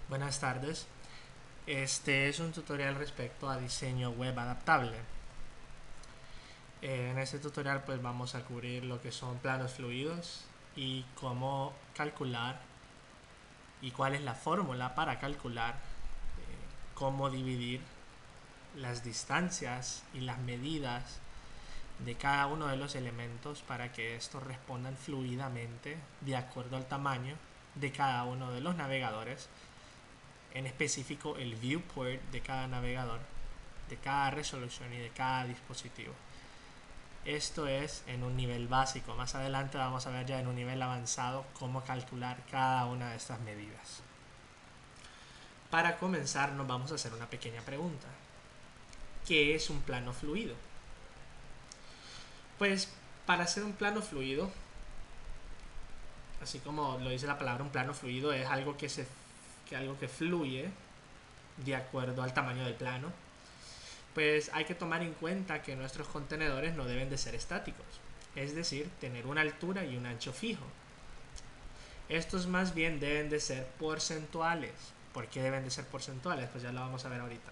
Buenas tardes. Este es un tutorial respecto a diseño web adaptable. En este tutorial pues vamos a cubrir lo que son planos fluidos y cómo calcular y cuál es la fórmula para calcular cómo dividir las distancias y las medidas de cada uno de los elementos para que estos respondan fluidamente de acuerdo al tamaño de cada uno de los navegadores, en específico el viewport de cada navegador, de cada resolución y de cada dispositivo. Esto es en un nivel básico. Más adelante vamos a ver ya en un nivel avanzado cómo calcular cada una de estas medidas. Para comenzar nos vamos a hacer una pequeña pregunta. ¿Qué es un plano fluido? Pues para hacer un plano fluido, así como lo dice la palabra, un plano fluido es algo que fluye de acuerdo al tamaño del plano. Pues hay que tomar en cuenta que nuestros contenedores no deben de ser estáticos, es decir, tener una altura y un ancho fijo. Estos más bien deben de ser porcentuales. ¿Por qué deben de ser porcentuales? Pues ya lo vamos a ver ahorita.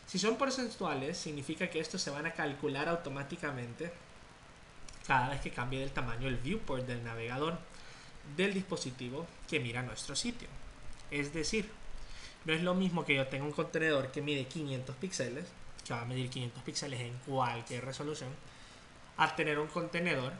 Si son porcentuales, significa que estos se van a calcular automáticamente cada vez que cambie el tamaño el viewport del navegador del dispositivo que mira nuestro sitio. Es decir, no es lo mismo que yo tenga un contenedor que mide 500 píxeles, que va a medir 500 píxeles en cualquier resolución, a tener un contenedor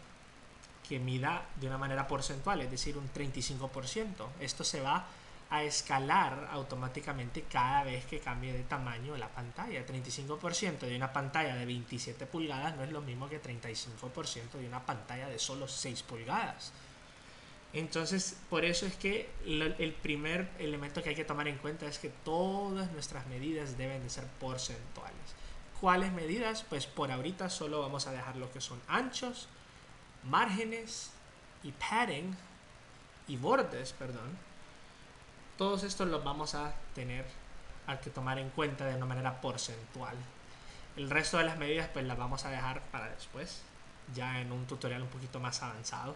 que mida de una manera porcentual, es decir, un 35%. Esto se va a escalar automáticamente cada vez que cambie de tamaño la pantalla. 35% de una pantalla de 27 pulgadas no es lo mismo que 35% de una pantalla de solo 6 pulgadas. Entonces, por eso es que el primer elemento que hay que tomar en cuenta es que todas nuestras medidas deben de ser porcentuales. ¿Cuáles medidas? Pues por ahorita solo vamos a dejar lo que son anchos, márgenes y padding y bordes, perdón. Todos estos los vamos a tener hay que tomar en cuenta de una manera porcentual. El resto de las medidas pues las vamos a dejar para después, ya en un tutorial un poquito más avanzado.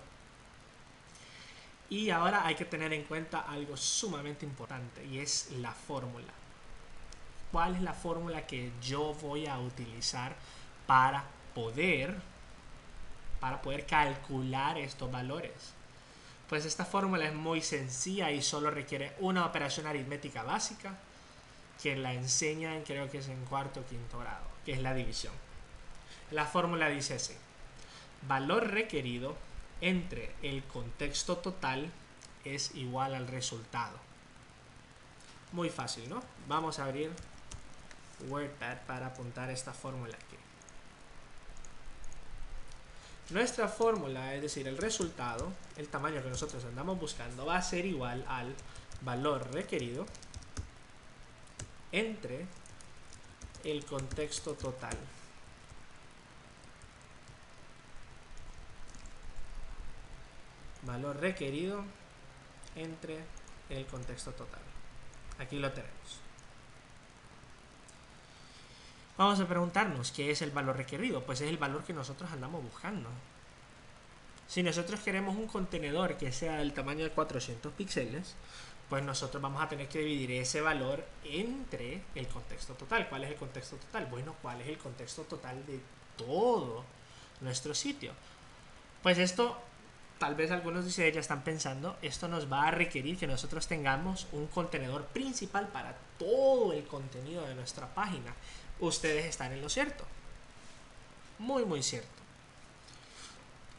Y ahora hay que tener en cuenta algo sumamente importante y es la fórmula. ¿Cuál es la fórmula que yo voy a utilizar para poder calcular estos valores? Pues esta fórmula es muy sencilla y solo requiere una operación aritmética básica que la enseñan, creo que es en cuarto o quinto grado, que es la división. La fórmula dice así: valor requerido entre el contexto total es igual al resultado. Muy fácil, ¿no? Vamos a abrir WordPad para apuntar esta fórmula aquí. Nuestra fórmula, es decir, el resultado, el tamaño que nosotros andamos buscando, va a ser igual al valor requerido entre el contexto total. Valor requerido entre el contexto total. Aquí lo tenemos. Vamos a preguntarnos qué es el valor requerido. Pues es el valor que nosotros andamos buscando. Si nosotros queremos un contenedor que sea del tamaño de 400 píxeles, pues nosotros vamos a tener que dividir ese valor entre el contexto total. ¿Cuál es el contexto total? Bueno, ¿cuál es el contexto total de todo nuestro sitio? Pues esto, tal vez algunos de ustedes ya están pensando, esto nos va a requerir que nosotros tengamos un contenedor principal para todo el contenido de nuestra página. Ustedes están en lo cierto. Muy, muy cierto.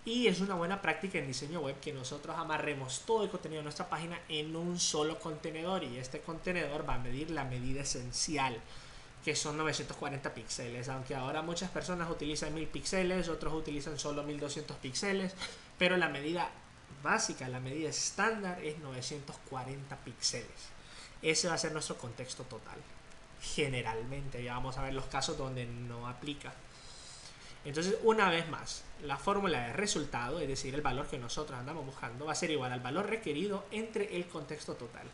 Y es una buena práctica en diseño web que nosotros amarremos todo el contenido de nuestra página en un solo contenedor, y este contenedor va a medir la medida esencial, que son 940 píxeles, aunque ahora muchas personas utilizan 1000 píxeles, otros utilizan solo 1200 píxeles, pero la medida básica, la medida estándar es 940 píxeles. Ese va a ser nuestro contexto total. Generalmente, ya vamos a ver los casos donde no aplica. Entonces, una vez más, la fórmula de resultado, es decir, el valor que nosotros andamos buscando, va a ser igual al valor requerido entre el contexto total.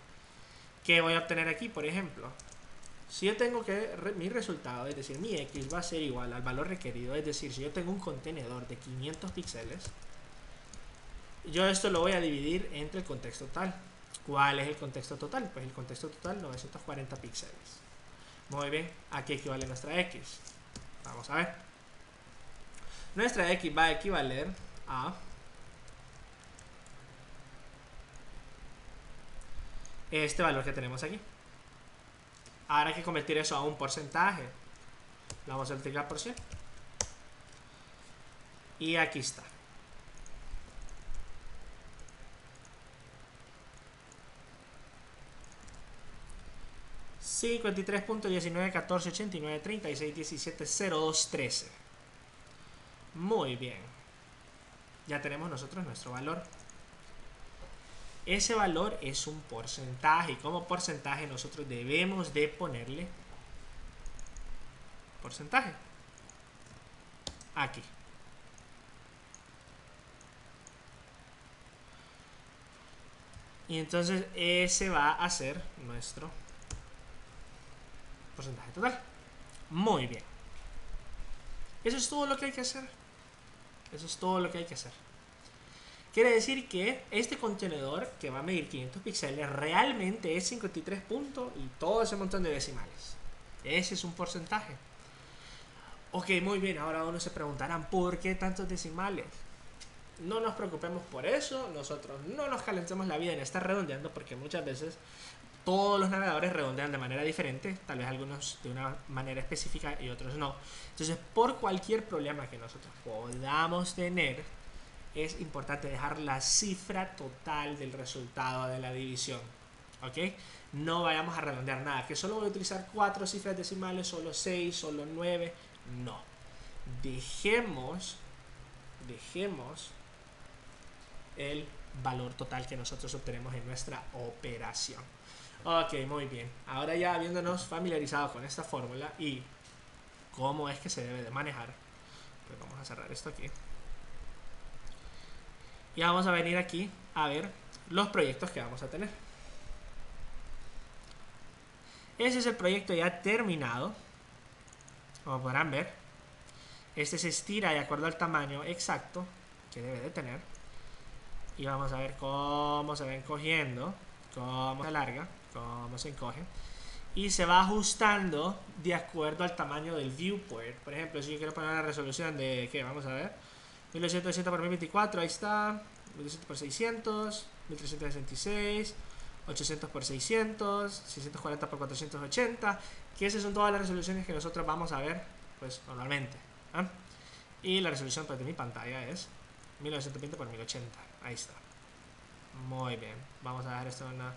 ¿Qué voy a obtener aquí? Por ejemplo, si yo tengo que mi resultado, es decir, mi X va a ser igual al valor requerido, es decir, si yo tengo un contenedor de 500 píxeles, yo esto lo voy a dividir entre el contexto total. ¿Cuál es el contexto total? Pues el contexto total 940 píxeles. Muy bien, ¿a qué equivale nuestra X? Vamos a ver. Nuestra X va a equivaler a este valor que tenemos aquí. Ahora hay que convertir eso a un porcentaje. Lo vamos a multiplicar por 100. Y aquí está. ...53.19.14.89.36.17.02.13... Muy bien. Ya tenemos nosotros nuestro valor. Ese valor es un porcentaje. Y como porcentaje nosotros debemos de ponerle porcentaje aquí. Y entonces ese va a ser nuestro porcentaje total. Muy bien. Eso es todo lo que hay que hacer. Eso es todo lo que hay que hacer. Quiere decir que este contenedor que va a medir 500 píxeles realmente es 53 puntos y todo ese montón de decimales. Ese es un porcentaje. Ok, muy bien. Ahora uno se preguntarán, ¿por qué tantos decimales? No nos preocupemos por eso. Nosotros no nos calentemos la vida en estar redondeando, porque muchas veces todos los navegadores redondean de manera diferente, tal vez algunos de una manera específica y otros no. Entonces, por cualquier problema que nosotros podamos tener, es importante dejar la cifra total del resultado de la división. ¿Ok? No vayamos a redondear nada, que solo voy a utilizar 4 cifras decimales, solo 6, solo 9. No. Dejemos el valor total que nosotros obtenemos en nuestra operación. Ok, muy bien. Ahora ya habiéndonos familiarizado con esta fórmula y cómo es que se debe de manejar, pues vamos a cerrar esto aquí. Y vamos a venir aquí a ver los proyectos que vamos a tener. Ese es el proyecto ya terminado. Como podrán ver, este se estira de acuerdo al tamaño exacto que debe de tener. Y vamos a ver cómo se va encogiendo, cómo se alarga, cómo se encoge. Y se va ajustando de acuerdo al tamaño del viewport. Por ejemplo, si yo quiero poner una resolución de, ¿qué? Vamos a ver. 1280 por 1024, ahí está. 1200 por 600, 1366, 800 por 600, 640 por 480. Que esas son todas las resoluciones que nosotros vamos a ver, pues, normalmente. ¿eh? Y la resolución pues, de mi pantalla es 1920 por 1080. Ahí está. Muy bien. Vamos a dar esto una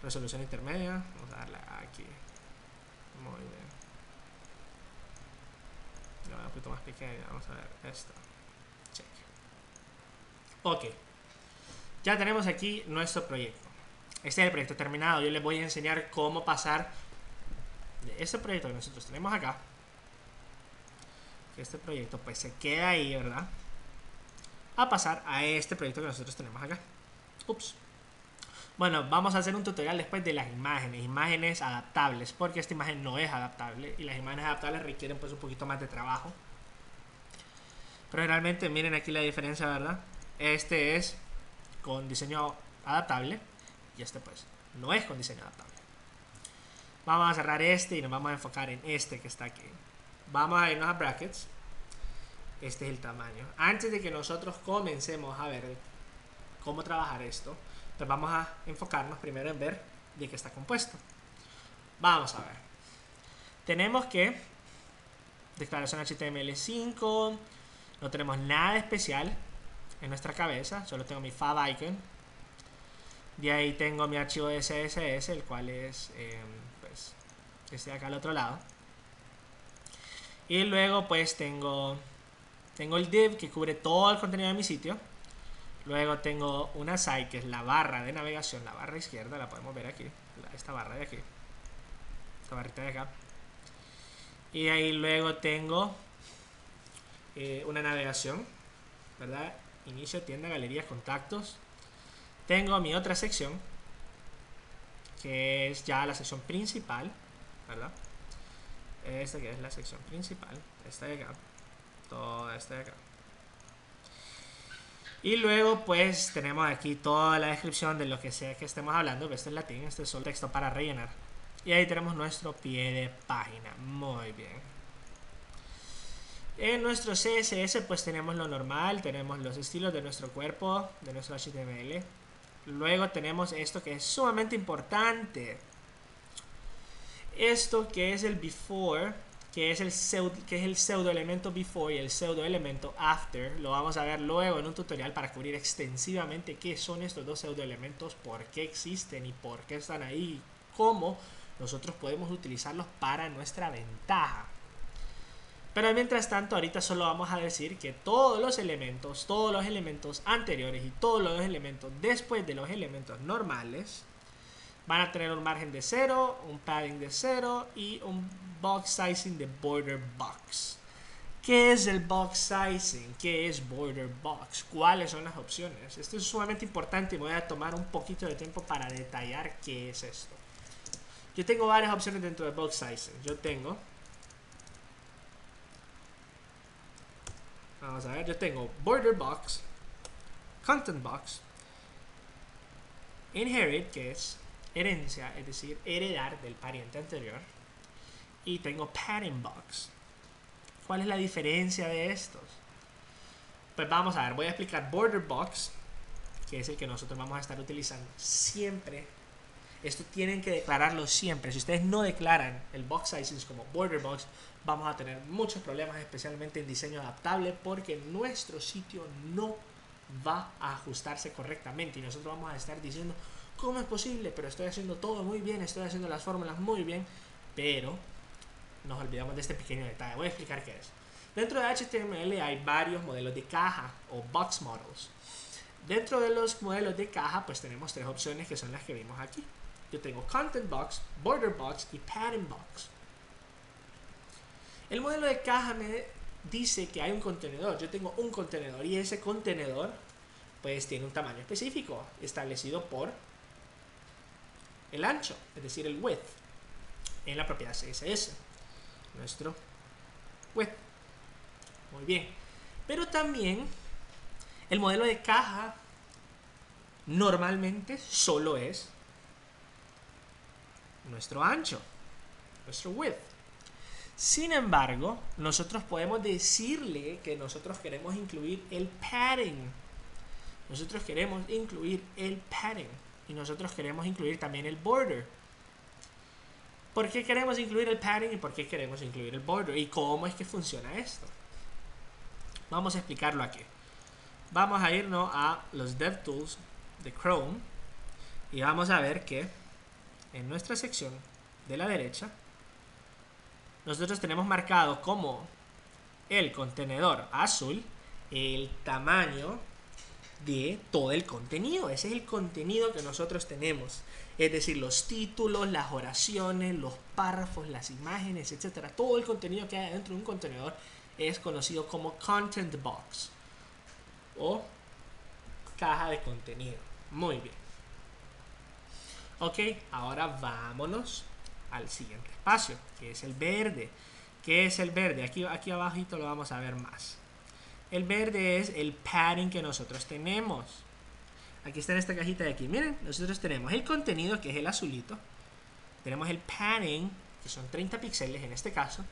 resolución intermedia. Vamos a darle aquí. Muy bien. Un poquito más pequeña. Vamos a ver esto. Check. Ok. Ya tenemos aquí nuestro proyecto. Este es el proyecto terminado. Yo les voy a enseñar cómo pasar de este proyecto que nosotros tenemos acá. Que este proyecto pues se queda ahí, ¿verdad? A pasar a este proyecto que nosotros tenemos acá. Ups. Bueno, vamos a hacer un tutorial después de las imágenes adaptables, porque esta imagen no es adaptable y las imágenes adaptables requieren pues un poquito más de trabajo. Pero realmente miren aquí la diferencia, ¿verdad? Este es con diseño adaptable y este pues no es con diseño adaptable. Vamos a cerrar este y nos vamos a enfocar en este que está aquí. Vamos a irnos a brackets. Este es el tamaño. Antes de que nosotros comencemos a ver cómo trabajar esto, pues vamos a enfocarnos primero en ver de qué está compuesto. Vamos a ver. Tenemos que declaración HTML5. No tenemos nada especial en nuestra cabeza. Solo tengo mi fav icon. De ahí tengo mi archivo de CSS, el cual es pues este de acá al otro lado. Y luego pues tengo el div que cubre todo el contenido de mi sitio. Luego tengo una site que es la barra de navegación, la barra izquierda, la podemos ver aquí, esta barra de aquí, esta barrita de acá. Y ahí luego tengo una navegación, ¿verdad? Inicio, tienda, galerías, contactos. Tengo mi otra sección, que es ya la sección principal, ¿verdad? Esta que es la sección principal, esta de acá, toda esta de acá. Y luego pues tenemos aquí toda la descripción de lo que sea que estemos hablando. Esto es latín, este es solo texto para rellenar. Y ahí tenemos nuestro pie de página. Muy bien. En nuestro CSS pues tenemos lo normal, tenemos los estilos de nuestro cuerpo, de nuestro HTML. Luego tenemos esto que es sumamente importante. Esto que es el before, que es el pseudo elemento before y el pseudo elemento after. Lo vamos a ver luego en un tutorial para cubrir extensivamente qué son estos dos pseudo elementos, por qué existen y por qué están ahí, cómo nosotros podemos utilizarlos para nuestra ventaja. Pero mientras tanto, ahorita solo vamos a decir que todos los elementos anteriores y todos los elementos después de los elementos normales van a tener un margen de 0, un padding de 0 y un box sizing de border box. ¿Qué es el box sizing? ¿Qué es border box? ¿Cuáles son las opciones? Esto es sumamente importante y me voy a tomar un poquito de tiempo para detallar qué es esto. Yo tengo varias opciones dentro de box sizing. Vamos a ver, yo tengo border box, content box, inherit, que es herencia, es decir, heredar del pariente anterior, y tengo padding box. ¿Cuál es la diferencia de estos? Pues vamos a ver, voy a explicar border box, que es el que nosotros vamos a estar utilizando siempre. Esto tienen que declararlo siempre. Si ustedes no declaran el box sizing como border box, vamos a tener muchos problemas, especialmente en diseño adaptable, porque nuestro sitio no va a ajustarse correctamente y nosotros vamos a estar diciendo ¿cómo es posible? Pero estoy haciendo todo muy bien, estoy haciendo las fórmulas muy bien, pero nos olvidamos de este pequeño detalle. Voy a explicar qué es. Dentro de HTML hay varios modelos de caja o box models. Dentro de los modelos de caja pues tenemos tres opciones que son las que vimos aquí. Yo tengo content box, border box y padding box. El modelo de caja me dice que hay un contenedor. Yo tengo un contenedor y ese contenedor pues tiene un tamaño específico establecido por el ancho, es decir, el width, en la propiedad CSS. Nuestro width. Muy bien. Pero también el modelo de caja normalmente solo es nuestro ancho, nuestro width. Sin embargo, nosotros podemos decirle que nosotros queremos incluir el padding. Nosotros queremos incluir el padding. Y nosotros queremos incluir también el border. ¿Por qué queremos incluir el padding y por qué queremos incluir el border? ¿Y cómo es que funciona esto? Vamos a explicarlo aquí. Vamos a irnos a los DevTools de Chrome y vamos a ver que en nuestra sección de la derecha nosotros tenemos marcado como el contenedor azul el tamaño de todo el contenido. Ese es el contenido que nosotros tenemos, es decir, los títulos, las oraciones, los párrafos, las imágenes, etcétera. Todo el contenido que hay dentro de un contenedor es conocido como content box o caja de contenido. Muy bien. Ok, ahora vámonos al siguiente espacio, que es el verde. ¿Qué es el verde? Aquí abajito lo vamos a ver más. El verde es el padding que nosotros tenemos. Aquí está en esta cajita de aquí. Miren, nosotros tenemos el contenido, que es el azulito. Tenemos el padding, que son 30 píxeles en este caso.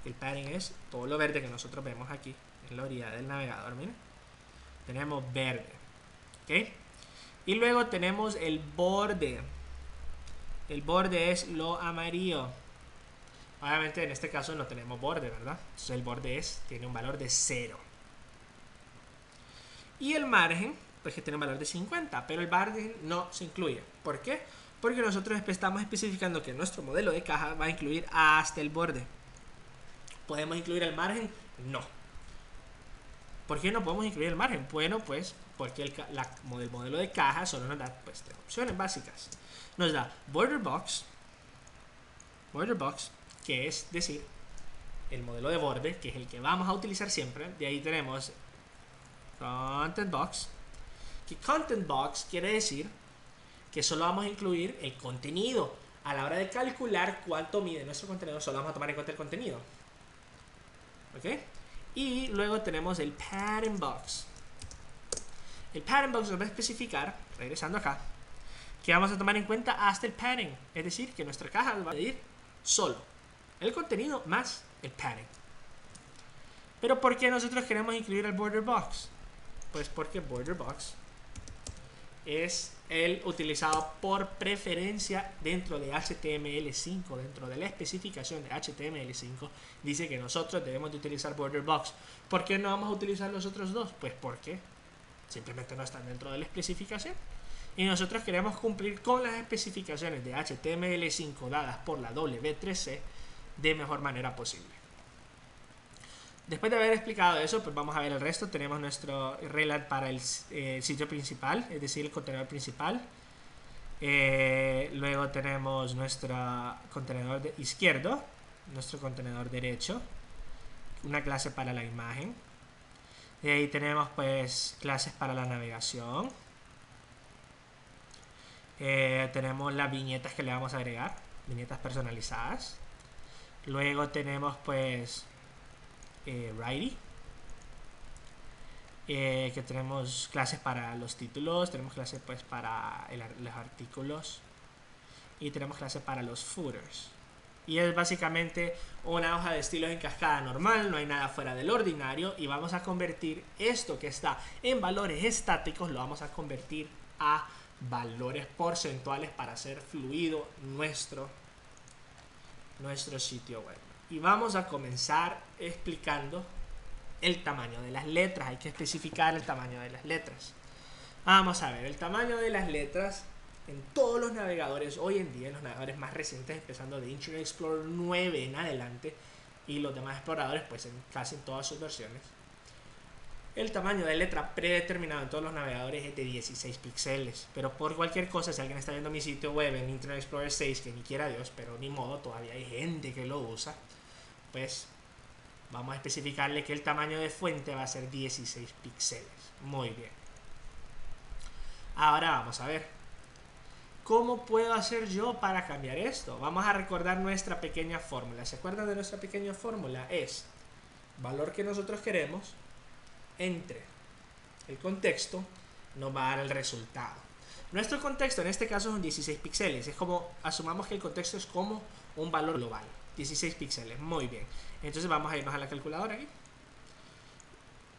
El padding es todo lo verde que nosotros vemos aquí en la orilla del navegador. Miren, tenemos verde. ¿Ok? Y luego tenemos el borde. El borde es lo amarillo. Obviamente en este caso no tenemos borde, ¿verdad? Entonces el borde tiene un valor de 0. Y el margen, pues que tiene un valor de 50, pero el margen no se incluye. ¿Por qué? Porque nosotros estamos especificando que nuestro modelo de caja va a incluir hasta el borde. ¿Podemos incluir el margen? No. ¿Por qué no podemos incluir el margen? Bueno, pues porque el modelo de caja solo nos da pues, tres opciones básicas. Nos da border box, que es decir, el modelo de borde, que es el que vamos a utilizar siempre. De ahí tenemos content box, que content box quiere decir que solo vamos a incluir el contenido. A la hora de calcular cuánto mide nuestro contenido, solo vamos a tomar en cuenta el contenido. ¿Ok? Y luego tenemos el padding box. El padding box nos va a especificar, regresando acá, que vamos a tomar en cuenta hasta el padding. Es decir, que nuestra caja va a medir solo el contenido más el padding. Pero ¿por qué nosotros queremos incluir el border box? Pues porque border box es el utilizado por preferencia dentro de HTML5, dentro de la especificación de HTML5 dice que nosotros debemos de utilizar border box. ¿Por qué no vamos a utilizar los otros dos? Pues porque simplemente no están dentro de la especificación y nosotros queremos cumplir con las especificaciones de HTML5 dadas por la W3C de mejor manera posible. Después de haber explicado eso, pues vamos a ver el resto. Tenemos nuestro Relat para el sitio principal, es decir, el contenedor principal. Luego tenemos nuestro contenedor izquierdo, nuestro contenedor derecho, una clase para la imagen. De ahí tenemos pues clases para la navegación. Tenemos las viñetas que le vamos a agregar, viñetas personalizadas. Luego tenemos pues Writing, que tenemos clases para los títulos, tenemos clases pues para los artículos y tenemos clases para los footers. Y es básicamente una hoja de estilos en cascada normal, no hay nada fuera del ordinario y vamos a convertir esto que está en valores estáticos, lo vamos a convertir a valores porcentuales para hacer fluido nuestro sitio web. Y vamos a comenzar explicando el tamaño de las letras. Hay que especificar el tamaño de las letras. Vamos a ver, el tamaño de las letras en todos los navegadores hoy en día, en los navegadores más recientes, empezando de Internet Explorer 9 en adelante y los demás exploradores, pues en casi todas sus versiones. El tamaño de letra predeterminado en todos los navegadores es de 16 píxeles. Pero por cualquier cosa, si alguien está viendo mi sitio web en Internet Explorer 6, que ni quiera Dios, pero ni modo, todavía hay gente que lo usa, pues vamos a especificarle que el tamaño de fuente va a ser 16 píxeles. Muy bien. Ahora vamos a ver. ¿Cómo puedo hacer yo para cambiar esto? Vamos a recordar nuestra pequeña fórmula. ¿Se acuerdan de nuestra pequeña fórmula? Es valor que nosotros queremos entre el contexto nos va a dar el resultado. Nuestro contexto en este caso son 16 píxeles. Es como, asumamos que el contexto es como un valor global. 16 píxeles, muy bien. Entonces vamos a irnos a la calculadora aquí.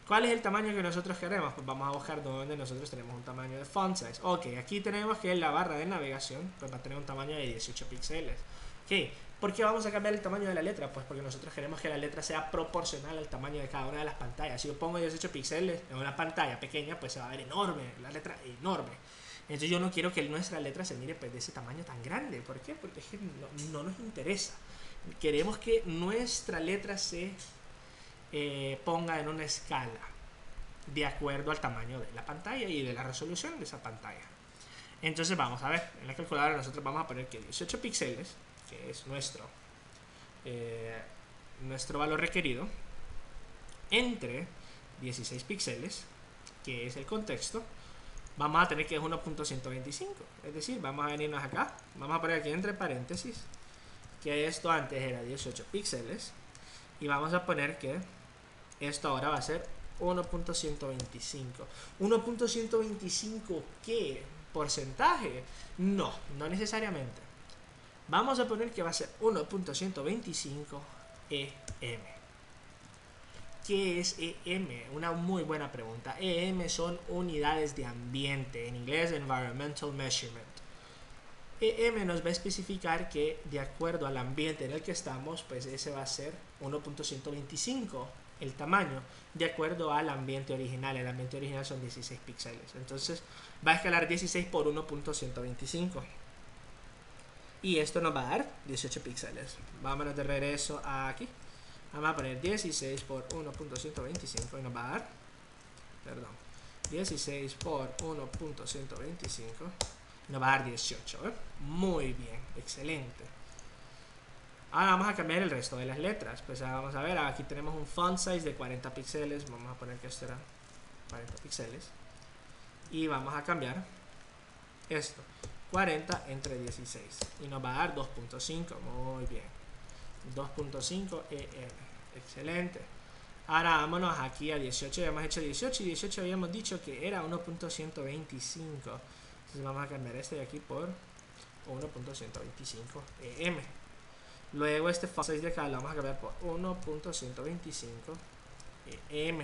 ¿Cuál es el tamaño que nosotros queremos? Pues vamos a buscar donde nosotros tenemos un tamaño de font size. Ok, aquí tenemos que la barra de navegación pues va a tener un tamaño de 18 píxeles. Ok, ¿por qué vamos a cambiar el tamaño de la letra? Pues porque nosotros queremos que la letra sea proporcional al tamaño de cada una de las pantallas. Si yo pongo 18 píxeles en una pantalla pequeña, pues se va a ver enorme, la letra enorme. Entonces yo no quiero que nuestra letra se mire pues de ese tamaño tan grande. ¿Por qué? Porque es que no nos interesa. Queremos que nuestra letra se ponga en una escala de acuerdo al tamaño de la pantalla y de la resolución de esa pantalla. Entonces vamos a ver, en la calculadora nosotros vamos a poner que 18 píxeles, que es nuestro valor requerido, entre 16 píxeles, que es el contexto, vamos a tener que es 1.125. Es decir, vamos a venirnos acá, vamos a poner aquí entre paréntesis que esto antes era 18 píxeles y vamos a poner que esto ahora va a ser 1.125. 1.125 ¿qué? ¿Porcentaje? No necesariamente. Vamos a poner que va a ser 1.125 EM. ¿Qué es EM? Una muy buena pregunta. EM son unidades de ambiente, en inglés Environmental Measurement. EM nos va a especificar que de acuerdo al ambiente en el que estamos, pues ese va a ser 1.125 el tamaño, de acuerdo al ambiente original. El ambiente original son 16 píxeles. Entonces va a escalar 16 por 1.125. Y esto nos va a dar 18 píxeles. Vámonos de regreso aquí. Vamos a poner 16 por 1.125 y nos va a dar, 16 por 1.125 nos va a dar 18. Muy bien, excelente. Ahora vamos a cambiar el resto de las letras. Pues vamos a ver, aquí tenemos un font size de 40 píxeles. Vamos a poner que esto era 40 píxeles. Y vamos a cambiar esto, 40 entre 16. Y nos va a dar 2.5. Muy bien. 2.5 EM. Excelente. Ahora vámonos aquí a 18, habíamos hecho 18 y 18 habíamos dicho que era 1.125. Entonces vamos a cambiar este de aquí por 1.125 EM. Luego este font size de acá lo vamos a cambiar por 1.125 EM.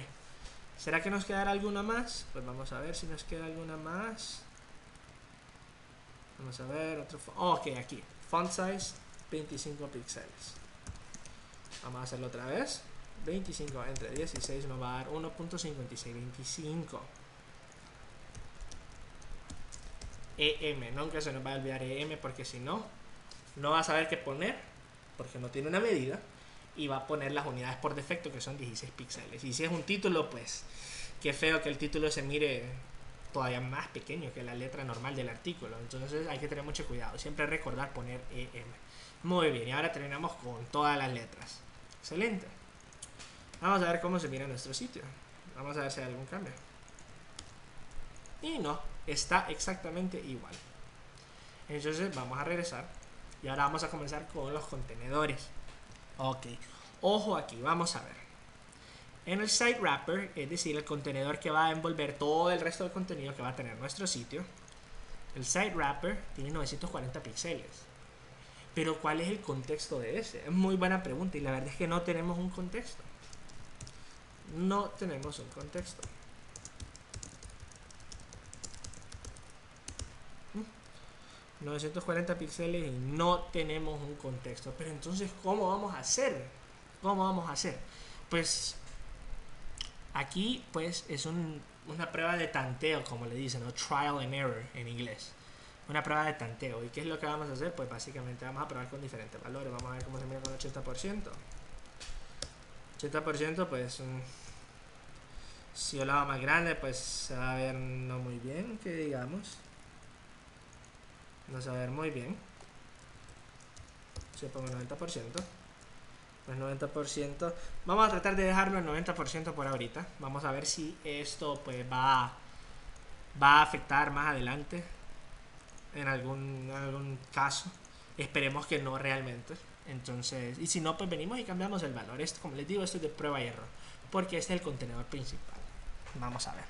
¿Será que nos quedará alguna más? Pues vamos a ver si nos queda alguna más. Vamos a ver otro font. Ok, aquí. Font size 25 píxeles. Vamos a hacerlo otra vez. 25 entre 16 nos va a dar 1.5625 EM. Nunca se nos va a olvidar EM porque si no, no va a saber qué poner porque no tiene una medida y va a poner las unidades por defecto que son 16 píxeles. Y si es un título, pues qué feo que el título se mire todavía más pequeño que la letra normal del artículo. Entonces hay que tener mucho cuidado. Siempre recordar poner EM. Muy bien, y ahora terminamos con todas las letras. Excelente. Vamos a ver cómo se mira nuestro sitio. Vamos a ver si hay algún cambio. Y no, está exactamente igual. Entonces vamos a regresar. Y ahora vamos a comenzar con los contenedores. Ok, ojo aquí, vamos a ver. En el site wrapper, es decir, el contenedor que va a envolver todo el resto del contenido que va a tener nuestro sitio, el site wrapper tiene 940 píxeles. Pero ¿cuál es el contexto de ese? Es muy buena pregunta y la verdad es que no tenemos un contexto. No tenemos un contexto. 940 píxeles y no tenemos un contexto. Pero entonces, ¿cómo vamos a hacer? ¿Cómo vamos a hacer? Pues aquí pues es una prueba de tanteo, como le dicen, o trial and error en inglés. Una prueba de tanteo. ¿Y qué es lo que vamos a hacer? Pues básicamente vamos a probar con diferentes valores. Vamos a ver cómo se mira con 80%. 80% pues si yo lo hago más grande pues se va a ver no muy bien, que digamos. No se va a ver muy bien. Si yo pongo 90%, pues 90%. Vamos a tratar de dejarlo en 90% por ahorita. Vamos a ver si esto pues va a afectar más adelante en algún caso. Esperemos que no realmente. Entonces, y si no, pues venimos y cambiamos el valor. Esto, como les digo, esto es de prueba y error, porque este es el contenedor principal. Vamos a ver.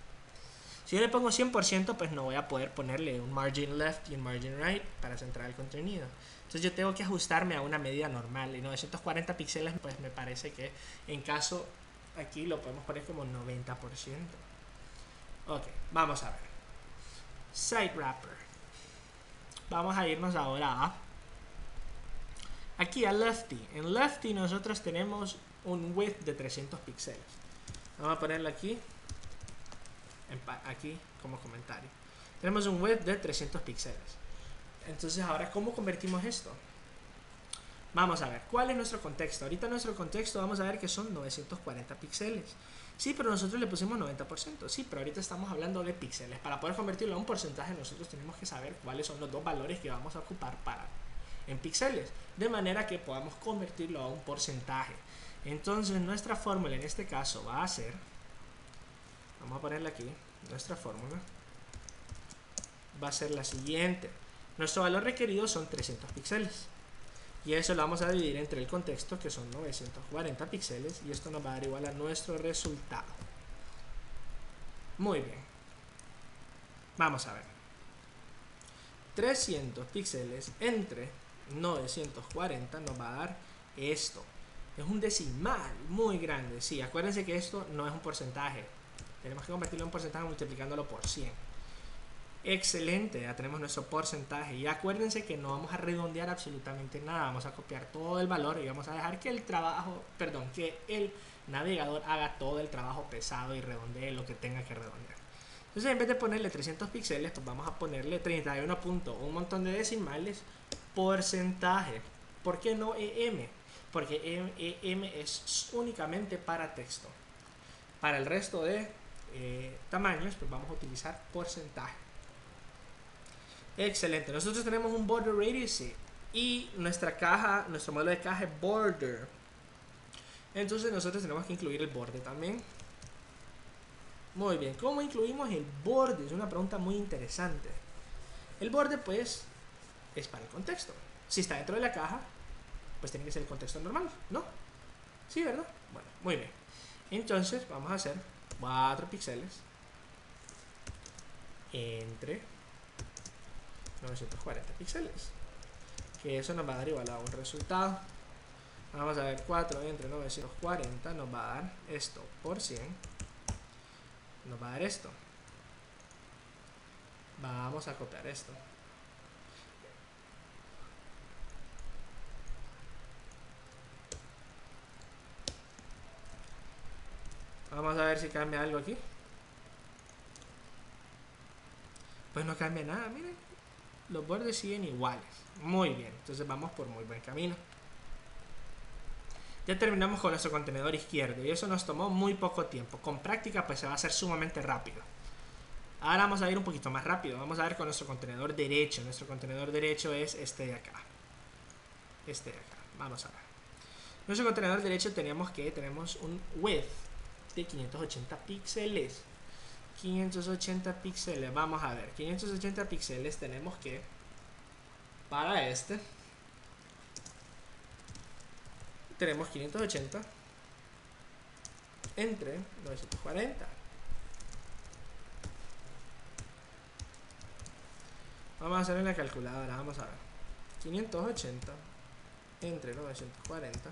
Si yo le pongo 100%, pues no voy a poder ponerle un margin left y un margin right para centrar el contenido. Entonces yo tengo que ajustarme a una medida normal. Y 940 píxeles, pues me parece que en caso aquí lo podemos poner como 90%. Ok, vamos a ver. Site wrapper. Vamos a irnos ahora aquí a Lefty. En Lefty nosotros tenemos un width de 300 píxeles. Vamos a ponerlo aquí como comentario. Tenemos un width de 300 píxeles. Entonces ahora, ¿cómo convertimos esto? Vamos a ver, ¿cuál es nuestro contexto? Ahorita nuestro contexto vamos a ver que son 940 píxeles. Sí, pero nosotros le pusimos 90%. Sí, pero ahorita estamos hablando de píxeles. Para poder convertirlo a un porcentaje, nosotros tenemos que saber cuáles son los dos valores que vamos a ocupar en píxeles, de manera que podamos convertirlo a un porcentaje. Entonces nuestra fórmula en este caso va a ser, vamos a ponerla aquí, nuestra fórmula va a ser la siguiente. Nuestro valor requerido son 300 píxeles. Y eso lo vamos a dividir entre el contexto, que son 940 píxeles, y esto nos va a dar igual a nuestro resultado. Muy bien. Vamos a ver. 300 píxeles entre 940 nos va a dar esto. Es un decimal muy grande. Sí, acuérdense que esto no es un porcentaje. Tenemos que convertirlo en un porcentaje multiplicándolo por 100. Excelente, ya tenemos nuestro porcentaje. Y acuérdense que no vamos a redondear absolutamente nada. Vamos a copiar todo el valor y vamos a dejar que que el navegador haga todo el trabajo pesado y redondee lo que tenga que redondear. Entonces, en vez de ponerle 300 píxeles, pues vamos a ponerle 31 puntos, un montón de decimales, porcentaje. ¿Por qué no EM? Porque EM es únicamente para texto. Para el resto de tamaños, pues vamos a utilizar porcentaje. Excelente. Nosotros tenemos un border radius y nuestro modelo de caja es border. Entonces nosotros tenemos que incluir el borde también. Muy bien. ¿Cómo incluimos el borde? Es una pregunta muy interesante. El borde, pues, es para el contexto. Si está dentro de la caja, pues tiene que ser el contexto normal, ¿no? Sí, ¿verdad? Bueno, muy bien. Entonces vamos a hacer 4 píxeles entre 940 píxeles, que eso nos va a dar igual a un resultado. Vamos a ver, 4 entre 940 nos va a dar esto por 100, nos va a dar esto. Vamos a copiar esto. Vamos a ver si cambia algo aquí. Pues no cambia nada, miren. Los bordes siguen iguales. Muy bien, entonces vamos por muy buen camino. Ya terminamos con nuestro contenedor izquierdo y eso nos tomó muy poco tiempo. Con práctica pues se va a hacer sumamente rápido. Ahora vamos a ir un poquito más rápido. Vamos a ver con nuestro contenedor derecho. Nuestro contenedor derecho es este de acá. Este de acá. Vamos a ver. Nuestro contenedor derecho tenemos un width de 580 píxeles. 580 píxeles. Vamos a ver. 580 píxeles tenemos que para este tenemos 580 entre 940. Vamos a hacer en la calculadora, vamos a ver. 580 entre 940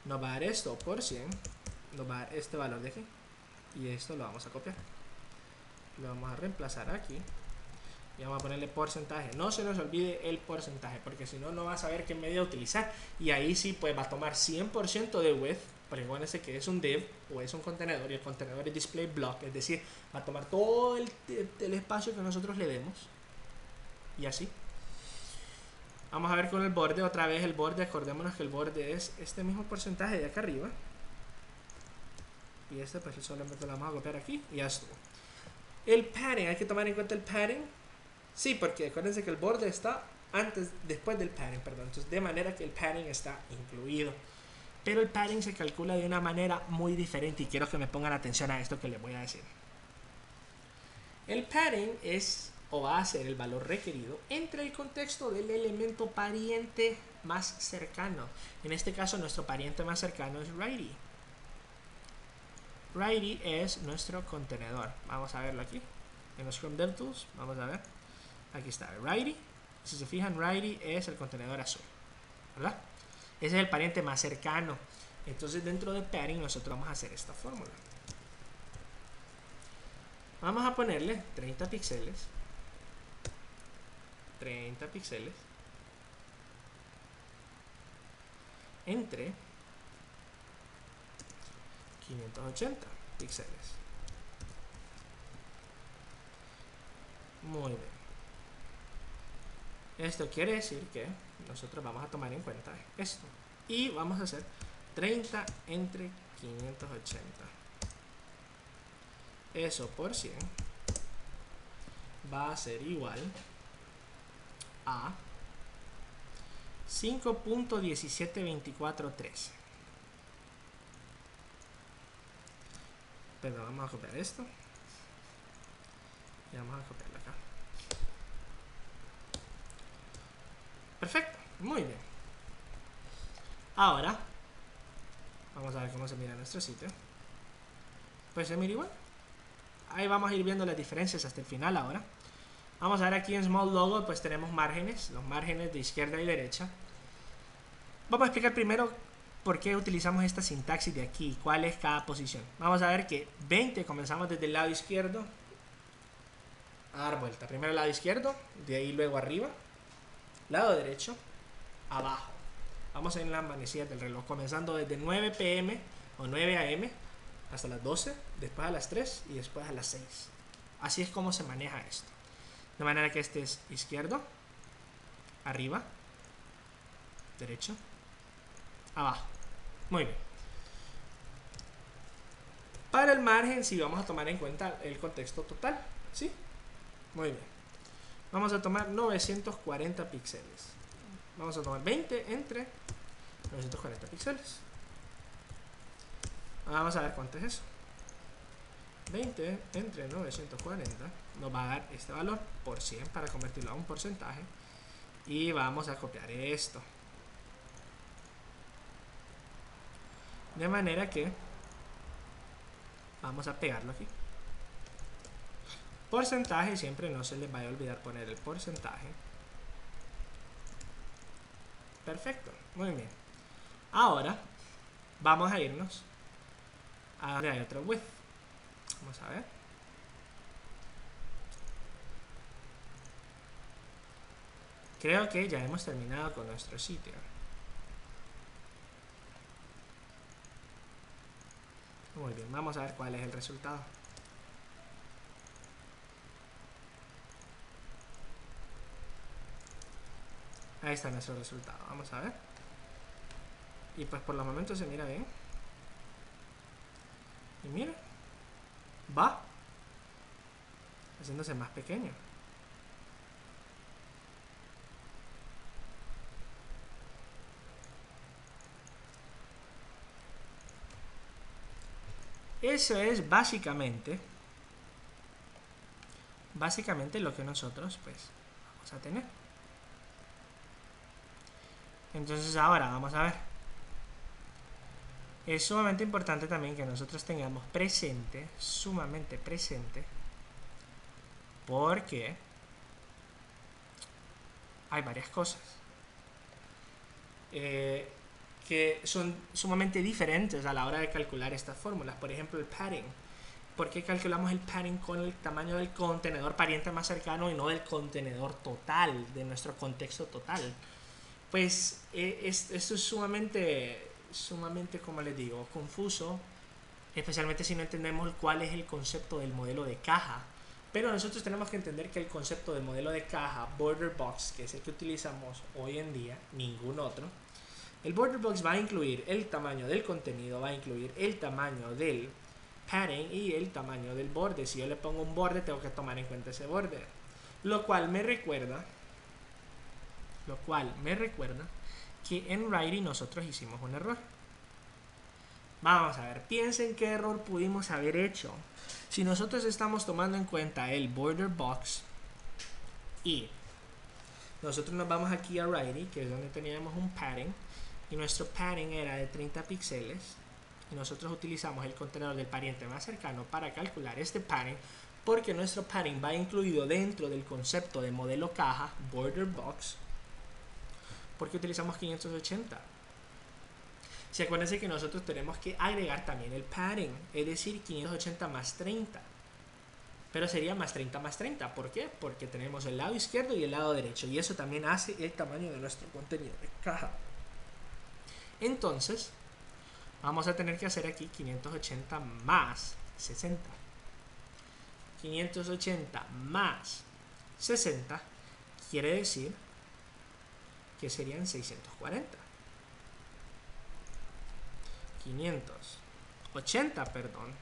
nos va a dar esto por 100, nos va a dar este valor de aquí. Y esto lo vamos a copiar. Lo vamos a reemplazar aquí. Y vamos a ponerle porcentaje. No se nos olvide el porcentaje, porque si no, no va a saber qué media utilizar. Y ahí sí, pues va a tomar 100% de width, porque acuérdense que es un div o es un contenedor, y el contenedor es display block, es decir, va a tomar todo el espacio que nosotros le demos. Y así. Vamos a ver con el borde, otra vez el borde, acordémonos que el borde es este mismo porcentaje de acá arriba. Y este pues solamente lo vamos a copiar aquí y ya estuvo. El padding, hay que tomar en cuenta el padding. Sí, porque acuérdense que el borde está después del padding, perdón. Entonces de manera que el padding está incluido. Pero el padding se calcula de una manera muy diferente y quiero que me pongan atención a esto que les voy a decir. El padding es o va a ser el valor requerido entre el contexto del elemento pariente más cercano. En este caso nuestro pariente más cercano es Righty. Righty es nuestro contenedor. Vamos a verlo aquí en los Chrome DevTools. Vamos a ver. Aquí está Righty. Si se fijan, Righty es el contenedor azul, ¿verdad? Ese es el pariente más cercano. Entonces dentro de padding nosotros vamos a hacer esta fórmula. Vamos a ponerle 30 píxeles. 30 píxeles entre 580 píxeles. Muy bien. Esto quiere decir que nosotros vamos a tomar en cuenta esto. Y vamos a hacer 30 entre 580. Eso por 100 va a ser igual a 5.172413. Pero vamos a copiar esto y vamos a copiarlo acá. Perfecto, muy bien. Ahora vamos a ver cómo se mira nuestro sitio. Pues se mira igual. Ahí vamos a ir viendo las diferencias hasta el final ahora. Vamos a ver aquí en Small Logo, pues tenemos márgenes, los márgenes de izquierda y derecha. Vamos a explicar primero por qué utilizamos esta sintaxis de aquí, cuál es cada posición. Vamos a ver que 20 comenzamos desde el lado izquierdo a dar vuelta. Primero el lado izquierdo, de ahí luego arriba, lado derecho, abajo. Vamos en las manecillas del reloj, comenzando desde 9 pm o 9 am hasta las 12, después a las 3 y después a las 6. Así es como se maneja esto. De manera que este es izquierdo, arriba, derecho, abajo. Muy bien. Para el margen sí vamos a tomar en cuenta el contexto total. ¿Sí? Muy bien. Vamos a tomar 940 píxeles. Vamos a tomar 20 entre 940 píxeles. Vamos a ver cuánto es eso. 20 entre 940 nos va a dar este valor por 100 para convertirlo a un porcentaje. Y vamos a copiar esto. De manera que Vamos a pegarlo aquí. Porcentaje, siempre no se les vaya a olvidar poner el porcentaje. Perfecto, muy bien. Ahora vamos a irnos a donde hay otro width. Vamos a ver. Creo que ya hemos terminado con nuestro sitio. Muy bien, vamos a ver cuál es el resultado. Ahí está nuestro resultado, vamos a ver. Y pues por los momentos se mira bien. Y mira, va haciéndose más pequeño. Eso es básicamente lo que nosotros pues vamos a tener. Entonces ahora vamos a ver. Es sumamente importante también que nosotros tengamos presente, sumamente presente, porque hay varias cosas que son sumamente diferentes a la hora de calcular estas fórmulas. Por ejemplo, el padding. ¿Por qué calculamos el padding con el tamaño del contenedor pariente más cercano y no del contenedor total, de nuestro contexto total? Pues esto es sumamente, como les digo, confuso, especialmente si no entendemos cuál es el concepto del modelo de caja. Pero nosotros tenemos que entender que el concepto del modelo de caja, border box, que es el que utilizamos hoy en día, ningún otro, el border box va a incluir el tamaño del contenido, va a incluir el tamaño del padding y el tamaño del borde. Si yo le pongo un borde, tengo que tomar en cuenta ese borde. Lo cual me recuerda que en Writing nosotros hicimos un error. Vamos a ver, piensen qué error pudimos haber hecho. Si nosotros estamos tomando en cuenta el border box y nosotros nos vamos aquí a Writing, que es donde teníamos un padding, y nuestro padding era de 30 píxeles, y nosotros utilizamos el contenedor del pariente más cercano para calcular este padding, porque nuestro padding va incluido dentro del concepto de modelo caja, border box, porque utilizamos 580. Si acuérdense que nosotros tenemos que agregar también el padding, es decir, 580 más 30. Pero sería más 30 más 30. ¿Por qué? Porque tenemos el lado izquierdo y el lado derecho. Y eso también hace el tamaño de nuestro contenido de caja. Entonces, vamos a tener que hacer aquí 580 más 60. 580 más 60 quiere decir que serían 640. 580, perdón,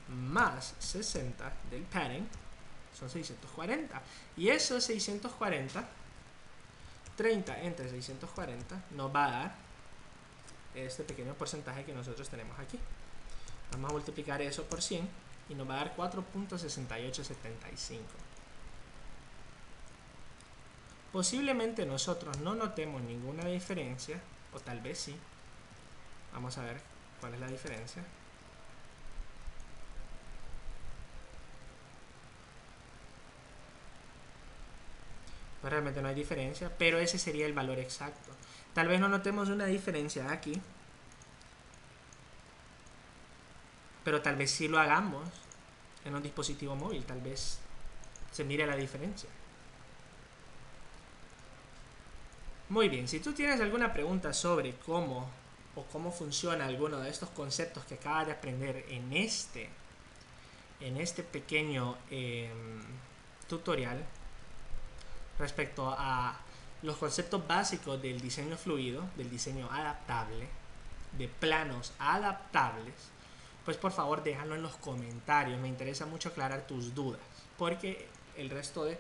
más 60 del padding son 640. Y esos 640, 30 entre 640, nos va a dar este pequeño porcentaje que nosotros tenemos aquí. Vamos a multiplicar eso por 100 y nos va a dar 4.6875. Posiblemente nosotros no notemos ninguna diferencia, o tal vez sí. Vamos a ver cuál es la diferencia. Pues realmente no hay diferencia, pero ese sería el valor exacto. Tal vez no notemos una diferencia aquí, pero tal vez sí lo hagamos en un dispositivo móvil. Tal vez se mire la diferencia. Muy bien, si tú tienes alguna pregunta sobre cómo funciona alguno de estos conceptos que acabas de aprender en este pequeño tutorial respecto a los conceptos básicos del diseño fluido, del diseño adaptable, de planos adaptables, pues por favor déjalo en los comentarios. Me interesa mucho aclarar tus dudas, porque el resto de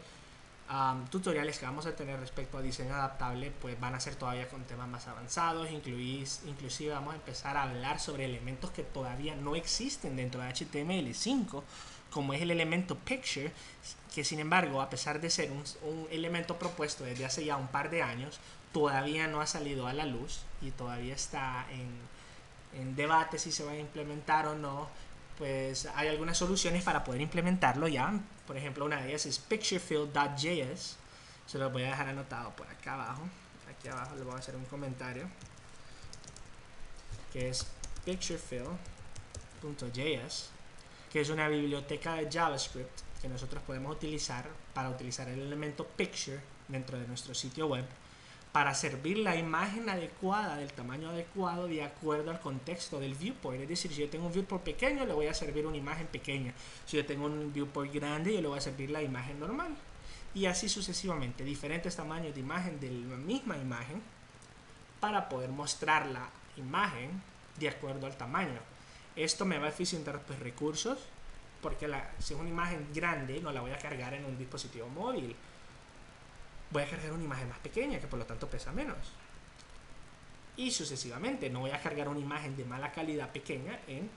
tutoriales que vamos a tener respecto a diseño adaptable pues van a ser todavía con temas más avanzados. Inclusive vamos a empezar a hablar sobre elementos que todavía no existen dentro de HTML5, como es el elemento picture, que sin embargo, a pesar de ser un elemento propuesto desde hace ya un par de años, todavía no ha salido a la luz y todavía está en debate si se va a implementar o no, pues hay algunas soluciones para poder implementarlo ya. Por ejemplo, una de ellas es picturefill.js. Se lo voy a dejar anotado por acá abajo. Aquí abajo le voy a hacer un comentario, que es picturefill.js, que es una biblioteca de JavaScript que nosotros podemos utilizar para utilizar el elemento picture dentro de nuestro sitio web para servir la imagen adecuada del tamaño adecuado de acuerdo al contexto del viewport. Es decir, si yo tengo un viewport pequeño, le voy a servir una imagen pequeña. Si yo tengo un viewport grande, yo le voy a servir la imagen normal. Y así sucesivamente, diferentes tamaños de imagen de la misma imagen para poder mostrar la imagen de acuerdo al tamaño. Esto me va a eficientar pues recursos, porque si es una imagen grande no la voy a cargar en un dispositivo móvil, voy a cargar una imagen más pequeña que por lo tanto pesa menos, y sucesivamente. No voy a cargar una imagen de mala calidad pequeña en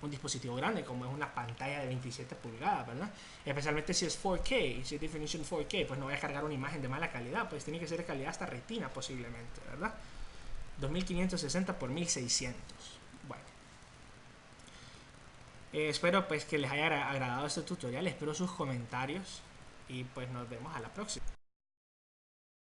un dispositivo grande como es una pantalla de 27 pulgadas, ¿verdad? Especialmente si es 4K, si es definition 4K, pues no voy a cargar una imagen de mala calidad, pues tiene que ser de calidad hasta retina posiblemente, ¿verdad? 2560 por 1600. Bueno, espero pues que les haya agradado este tutorial, espero sus comentarios y pues nos vemos a la próxima.